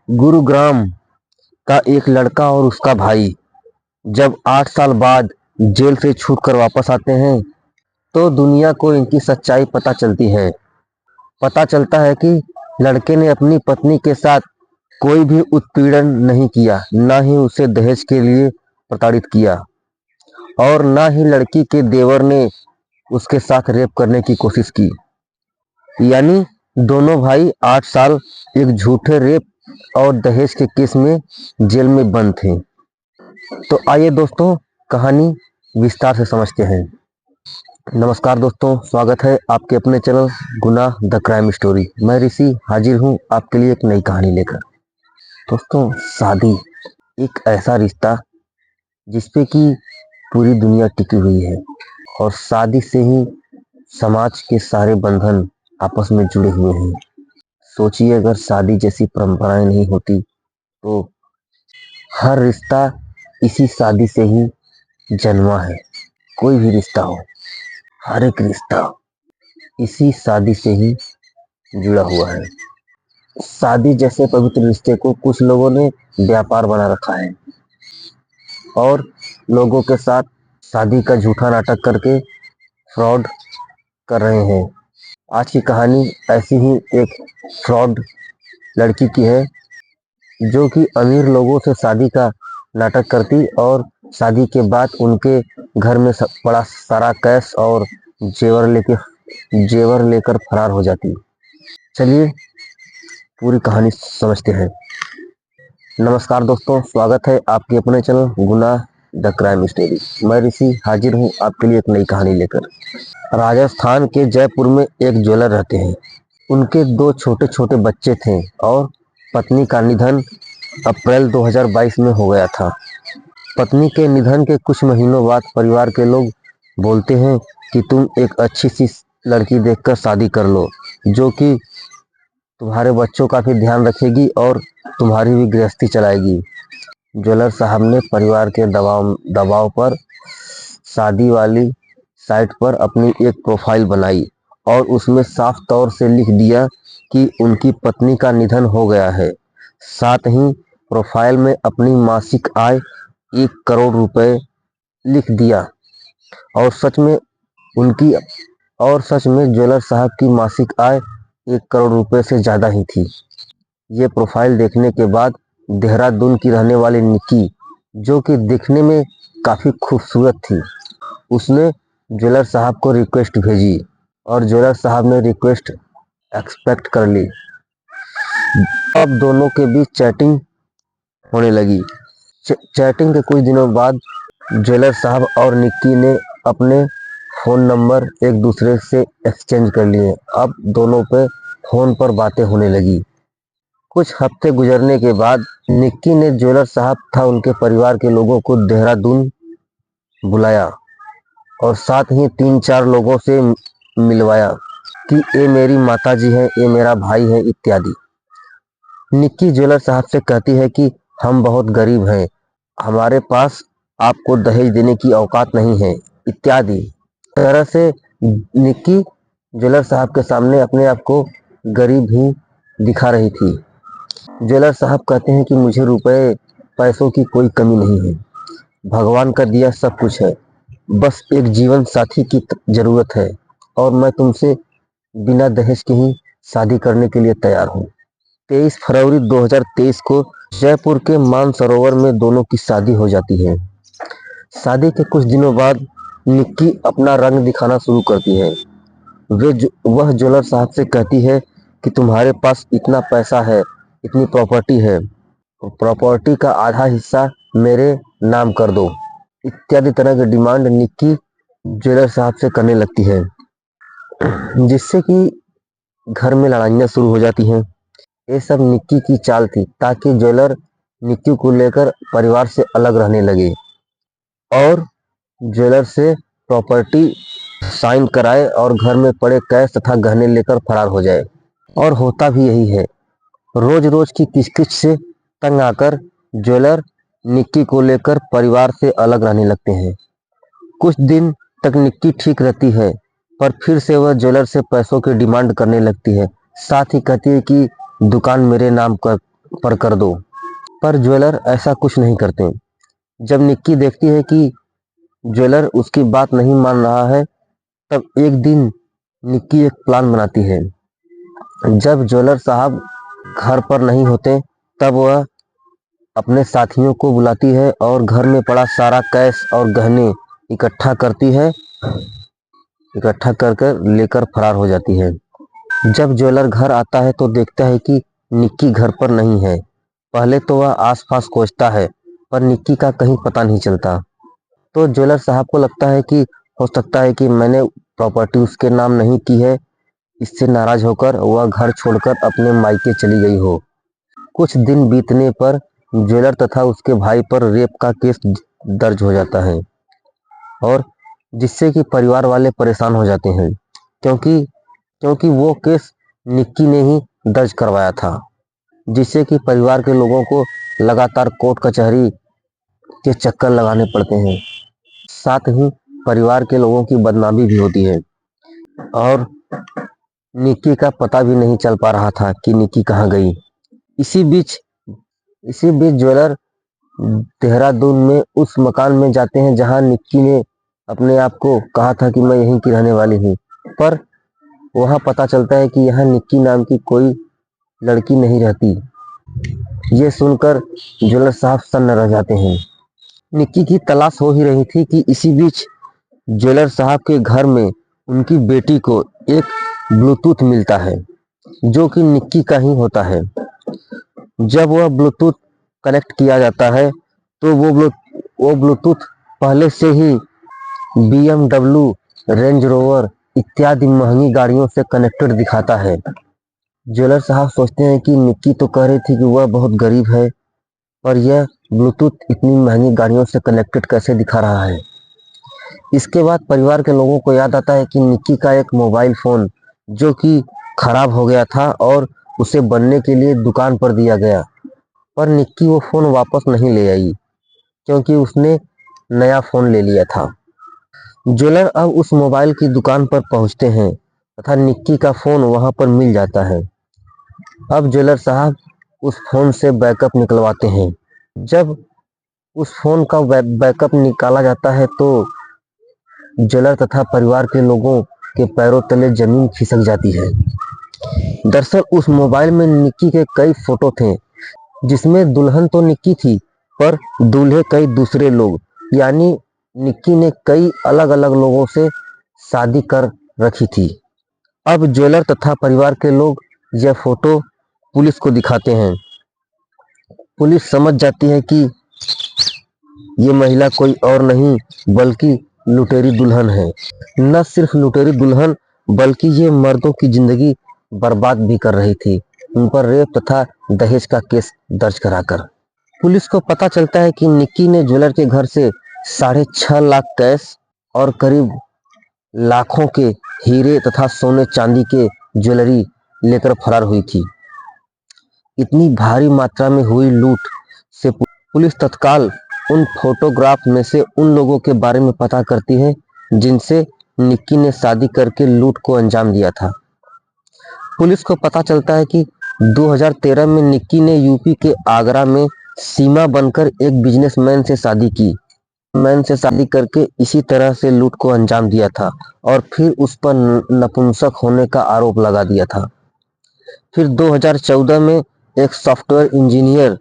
गुरुग्राम का एक लड़का और उसका भाई जब 8 साल बाद जेल से छूटकर वापस आते हैं तो दुनिया को इनकी सच्चाई पता चलती है। पता चलता है कि लड़के ने अपनी पत्नी के साथ कोई भी उत्पीड़न नहीं किया, ना ही उसे दहेज के लिए प्रताड़ित किया और ना ही लड़की के देवर ने उसके साथ रेप करने की कोशिश की। यानी दोनों भाई 8 साल एक झूठे रेप और दहेज के केस में जेल में बंद थे। तो आइए दोस्तों, कहानी विस्तार से समझते हैं। नमस्कार दोस्तों, स्वागत है आपके अपने चैनल गुनाह द क्राइम स्टोरी। मैं ऋषि हाजिर हूँ आपके लिए एक नई कहानी लेकर। दोस्तों, शादी एक ऐसा रिश्ता जिसपे कि पूरी दुनिया टिकी हुई है और शादी से ही समाज के सारे बंधन आपस में जुड़े हुए हैं। सोचिए, अगर शादी जैसी परंपराएं नहीं होती तो हर रिश्ता इसी शादी से ही जन्मा है। कोई भी रिश्ता हो, हर एक रिश्ता इसी शादी से ही जुड़ा हुआ है। शादी जैसे पवित्र रिश्ते को कुछ लोगों ने व्यापार बना रखा है और लोगों के साथ शादी का झूठा नाटक करके फ्रॉड कर रहे हैं। आज की कहानी ऐसी ही एक फ्रॉड लड़की की है जो कि अमीर लोगों से शादी का नाटक करती और शादी के बाद उनके घर में बड़ा सारा कैश और जेवर लेकर फरार हो जाती। चलिए पूरी कहानी समझते हैं। नमस्कार दोस्तों, स्वागत है आपके अपने चैनल गुनाह द क्राइम स्टोरी। मैं ऋषि हाजिर हूँ आपके लिए एक नई कहानी लेकर। राजस्थान के जयपुर में एक ज्वेलर रहते हैं। उनके 2 छोटे छोटे बच्चे थे और पत्नी का निधन अप्रैल 2022 में हो गया था। पत्नी के निधन के कुछ महीनों बाद परिवार के लोग बोलते हैं कि तुम एक अच्छी सी लड़की देखकर शादी कर लो जो कि तुम्हारे बच्चों का भी ध्यान रखेगी और तुम्हारी भी गृहस्थी चलाएगी। ज्वेलर साहब ने परिवार के दबाव पर शादी वाली साइट पर अपनी एक प्रोफाइल बनाई और उसमें साफ तौर से लिख दिया कि उनकी पत्नी का निधन हो गया है। साथ ही प्रोफाइल में अपनी मासिक आय 1 करोड़ रुपए लिख दिया और सच में ज्वेलर साहब की मासिक आय 1 करोड़ रुपए से ज़्यादा ही थी। ये प्रोफाइल देखने के बाद देहरादून की रहने वाली निक्की, जो कि दिखने में काफ़ी खूबसूरत थी, उसने ज्वेलर साहब को रिक्वेस्ट भेजी और ज्वेलर साहब ने रिक्वेस्ट एक्सेप्ट कर ली। अब दोनों के बीच चैटिंग होने लगी। चैटिंग के कुछ दिनों बाद ज्वेलर साहब और निक्की ने अपने फ़ोन नंबर एक दूसरे से एक्सचेंज कर लिए। अब दोनों पे फ़ोन पर बातें होने लगी। कुछ हफ्ते गुजरने के बाद निक्की ने ज्वेलर साहब तथा उनके परिवार के लोगों को देहरादून बुलाया और साथ ही 3-4 लोगों से मिलवाया कि ये मेरी माताजी है, ये मेरा भाई है इत्यादि। निक्की ज्वेलर साहब से कहती है कि हम बहुत गरीब हैं, हमारे पास आपको दहेज देने की औकात नहीं है इत्यादि तरह से निक्की ज्वेलर साहब के सामने अपने आप को गरीब ही दिखा रही थी। ज्वेलर साहब कहते हैं कि मुझे रुपए पैसों की कोई कमी नहीं है, भगवान का दिया सब कुछ है, बस एक जीवन साथी की जरूरत है और मैं तुमसे बिना दहेज के ही शादी करने के लिए तैयार हूँ। 23 फरवरी 2023 को जयपुर के मानसरोवर में दोनों की शादी हो जाती है। शादी के कुछ दिनों बाद निक्की अपना रंग दिखाना शुरू करती है। वह ज्वेलर साहब से कहती है कि तुम्हारे पास इतना पैसा है, इतनी प्रॉपर्टी है, प्रॉपर्टी का आधा हिस्सा मेरे नाम कर दो इत्यादि तरह की डिमांड निक्की ज्वेलर साहब से करने लगती है, जिससे कि घर में लड़ाइयाँ शुरू हो जाती हैं। ये सब निक्की की चाल थी ताकि ज्वेलर निक्की को लेकर परिवार से अलग रहने लगे और ज्वेलर से प्रॉपर्टी साइन कराए और घर में पड़े कैश तथा गहने लेकर फरार हो जाए। और होता भी यही है। रोज रोज की किचकिच से तंग आकर ज्वेलर निक्की को लेकर परिवार से अलग रहने लगते हैं। कुछ दिन तक निक्की ठीक रहती है, पर फिर से वह ज्वेलर से पैसों की डिमांड करने लगती है। साथ ही कहती है कि दुकान मेरे नाम पर कर दो। पर ज्वेलर ऐसा कुछ नहीं करते। जब निक्की देखती है कि ज्वेलर उसकी बात नहीं मान रहा है, तब एक दिन निक्की एक प्लान बनाती है। जब ज्वेलर साहब घर पर नहीं होते, तब वह अपने साथियों को बुलाती है और घर में पड़ा सारा कैश और गहने इकट्ठा करती है, इकट्ठा कर कर लेकर फरार हो जाती है। जब ज्वेलर घर आता है तो देखता है कि निक्की घर पर नहीं है। पहले तो वह आसपास खोजता है, पर निक्की का कहीं पता नहीं चलता। तो ज्वेलर साहब को लगता है कि हो सकता है कि मैंने प्रॉपर्टी उसके नाम नहीं की है। इससे नाराज होकर वह घर छोड़कर अपने मायके चली गई हो। कुछ दिन बीतने पर ज्वेलर तथा उसके भाई पर रेप का केस दर्ज हो जाता है, और जिससे कि परिवार वाले परेशान हो जाते हैं, क्योंकि क्योंकि वो केस निक्की ने ही दर्ज करवाया था, जिससे कि परिवार के लोगों को लगातार कोर्ट कचहरी के चक्कर लगाने पड़ते हैं। साथ ही परिवार के लोगों की बदनामी भी होती है, और निक्की का पता भी नहीं चल पा रहा था कि निक्की कहाँ गई। इसी बीच इसी बीच ज्वेलर देहरादून में उस मकान में जाते हैं जहां निक्की ने अपने आप को कहा था कि मैं यहीं की रहने वाली हूँ। पर वहां पता चलता है कि यहाँ निक्की नाम की कोई लड़की नहीं रहती। ये सुनकर ज्वेलर साहब सन्न रह जाते हैं। निक्की की तलाश हो ही रही थी कि इसी बीच ज्वेलर साहब के घर में उनकी बेटी को एक ब्लूटूथ मिलता है, जो कि निक्की का ही होता है। जब वह ब्लूटूथ कनेक्ट किया जाता है तो वो ब्लूटूथ पहले से ही BMW, रेंज रोवर इत्यादि महंगी गाड़ियों से कनेक्टेड दिखाता है। ज्वेलर साहब सोचते हैं कि निक्की तो कह रही थी कि वह बहुत गरीब है, पर यह ब्लूटूथ इतनी महंगी गाड़ियों से कनेक्टेड कैसे दिखा रहा है। इसके बाद परिवार के लोगों को याद आता है कि निक्की का एक मोबाइल फ़ोन जो कि खराब हो गया था और उसे बनने के लिए दुकान पर दिया गया, पर निक्की वो फ़ोन वापस नहीं ले आई, क्योंकि उसने नया फ़ोन ले लिया था। ज्वेलर अब उस मोबाइल की दुकान पर पहुंचते हैं तथा निक्की का फ़ोन वहां पर मिल जाता है। अब ज्वेलर साहब उस फ़ोन से बैकअप निकलवाते हैं। जब उस फ़ोन का बैकअप निकाला जाता है तो ज्वेलर तथा परिवार के लोगों के पैरों तले जमीन खिसक जाती है। दरअसल उस मोबाइल में निक्की के कई फोटो थे, जिसमें दुल्हन तो निक्की थी, पर दूल्हे कई दूसरे लोग, यानी निक्की ने कई अलग अलग लोगों से शादी कर रखी थी। अब ज्वेलर तथा परिवार के लोग यह फोटो पुलिस को दिखाते हैं। पुलिस समझ जाती है कि ये महिला कोई और नहीं बल्कि लुटेरी दुल्हन है। न सिर्फ लुटेरी दुल्हन, बल्कि ये मर्दों की जिंदगी बर्बाद भी कर रही थी, उन पर रेप तथा दहेज का केस दर्ज कराकर। पुलिस को पता चलता है कि निक्की ने ज्वेलर के घर से 6.5 लाख कैश और करीब लाखों के हीरे तथा सोने चांदी के ज्वेलरी लेकर फरार हुई थी। इतनी भारी मात्रा में हुई लूट से पुलिस तत्काल उन फोटोग्राफ में से उन लोगों के बारे में पता करती है जिनसे निक्की ने शादी करके लूट को अंजाम दिया था। पुलिस को पता चलता है कि 2013 में निक्की ने यूपी के आगरा में सीमा बनकर एक बिजनेसमैन से शादी की। मैन से शादी करके इसी तरह से लूट को अंजाम दिया था और फिर उस पर नपुंसक होने का आरोप लगा दिया था। फिर 2014 में एक सॉफ्टवेयर इंजीनियर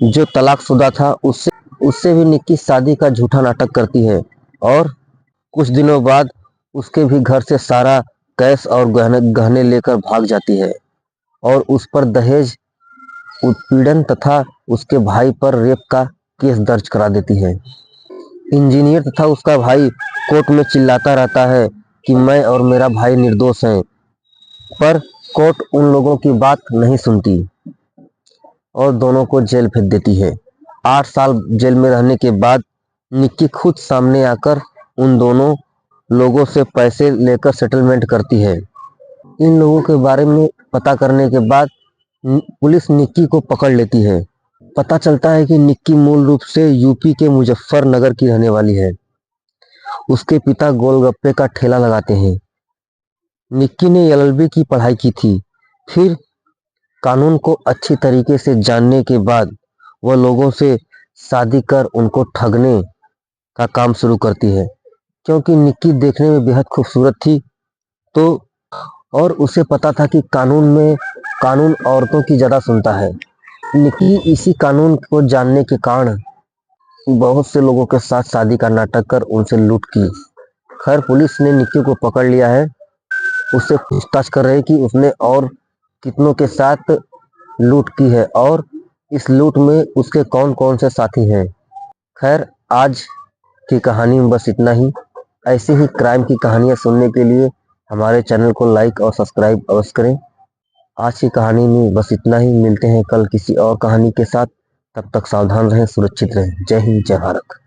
जो तलाकशुदा था उससे भी निक्की शादी का झूठा नाटक करती है, और कुछ दिनों बाद उसके भी घर से सारा कैश और गहने लेकर भाग जाती है और उस पर दहेज, उत्पीड़न तथा उसके भाई पर रेप का केस दर्ज करा देती है। इंजीनियर तथा उसका भाई कोर्ट में चिल्लाता रहता है कि मैं और मेरा भाई निर्दोष हैं, पर कोर्ट उन लोगों की बात नहीं सुनती और दोनों को जेल भेज देती है। 8 साल जेल में रहने के बाद निक्की खुद सामने आकर उन दोनों लोगों से पैसे लेकर सेटलमेंट करती है। इन लोगों के बारे में पता करने के बाद पुलिस निक्की को पकड़ लेती है। पता चलता है कि निक्की मूल रूप से यूपी के मुजफ्फरनगर की रहने वाली है। उसके पिता गोलगप्पे का ठेला लगाते हैं। निक्की ने LLB की पढ़ाई की थी। फिर कानून को अच्छी तरीके से जानने के बाद वह लोगों से शादी कर उनको ठगने का काम शुरू करती है। क्योंकि निक्की देखने में बेहद खूबसूरत थी, तो और उसे पता था कि कानून औरतों की ज़्यादा सुनता है। निक्की इसी कानून को जानने के कारण बहुत से लोगों के साथ शादी का नाटक कर उनसे लूट की। खैर पुलिस ने निक्की को पकड़ लिया है, उससे पूछताछ कर रहे हैं कि उसने और कितनों के साथ लूट की है और इस लूट में उसके कौन कौन से साथी हैं। खैर आज की कहानी में बस इतना ही। ऐसे ही क्राइम की कहानियाँ सुनने के लिए हमारे चैनल को लाइक और सब्सक्राइब अवश्य करें। आज की कहानी में बस इतना ही। मिलते हैं कल किसी और कहानी के साथ। तब तक सावधान रहें, सुरक्षित रहें। जय हिंद, जय भारत।